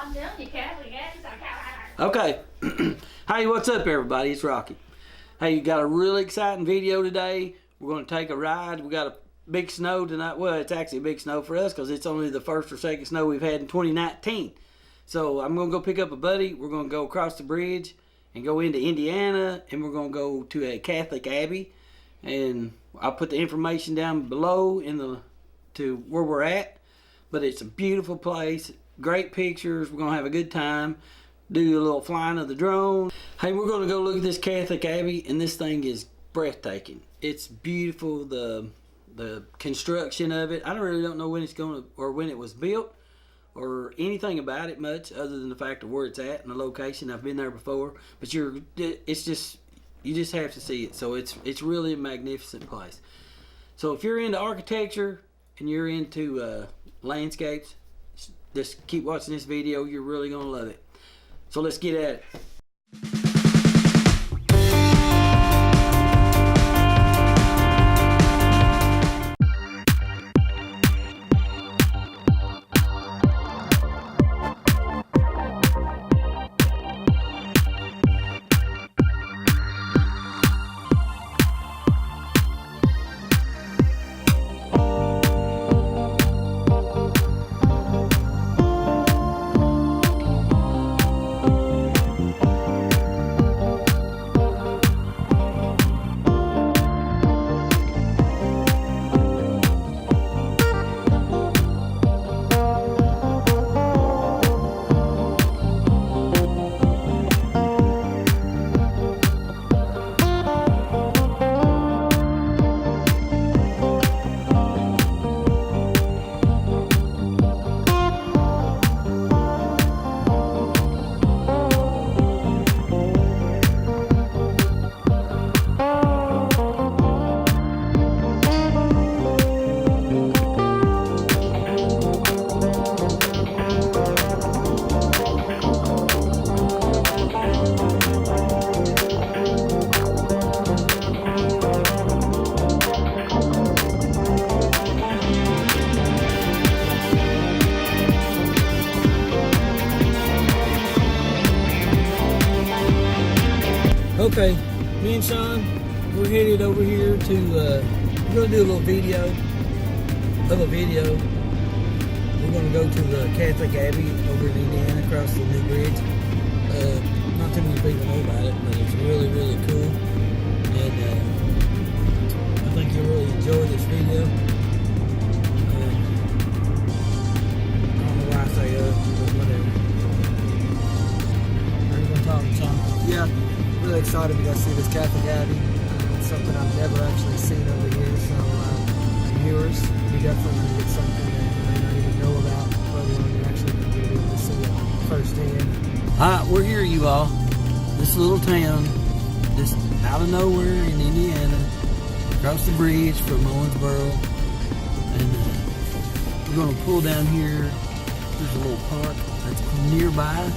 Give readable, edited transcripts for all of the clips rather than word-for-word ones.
I'm telling you, Catholic. Okay. Hey, what's up, everybody? It's Rocky. Hey, you got a really exciting video today. We're going to take a ride. We got a big snow tonight. Well, it's actually a big snow for us because it's only the first or second snow we've had in 2019. So I'm going to go pick up a buddy. We're going to go across the bridge and go into Indiana, and we're going to go to a Catholic abbey. And I'll put the information down below to where we're at. But it's a beautiful place. Great pictures. We're going to have a good time. Do a little flying of the drone. Hey, we're going to go look at this Catholic abbey, and this thing is breathtaking. It's beautiful. The construction of it. I really don't know when it's going to, or when it was built, or anything about it much, other than the fact of where it's at and the location. I've been there before, but you just have to see it. So it's really a magnificent place. So if you're into architecture and you're into landscapes, just keep watching this video. You're really gonna love it. So let's get at it. Okay, me and Sean, we're headed over here to, we're going to do a little video of a video. We're going to go to the Catholic Abbey over in Indiana, across the new bridge. Not too many people know about it, but it's really, really cool. And I think you'll really enjoy this video. I don't know why I say but whatever. Are you going to talk, Sean? Yeah. Really excited to go see this Catholic Abbey. It's something I've never actually seen over here, so viewers, you definitely going to get something that you may not even know about, let alone you're actually going to be able to see it firsthand. Alright, we're here, you all. This little town, just out of nowhere in Indiana, across the bridge from Owensboro, and we're going to pull down here. There's a little park that's nearby.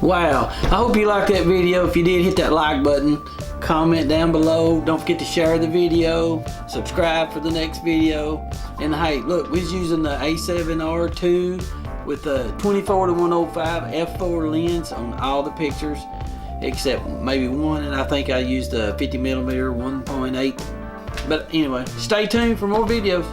Wow, I hope you liked that video. If you did, hit that like button, comment down below. Don't forget to share the video, subscribe for the next video. And hey, look, we was using the A7R II with the 24-105 f4 lens on all the pictures, except maybe one, and I think I used a 50mm 1.8. But anyway, stay tuned for more videos.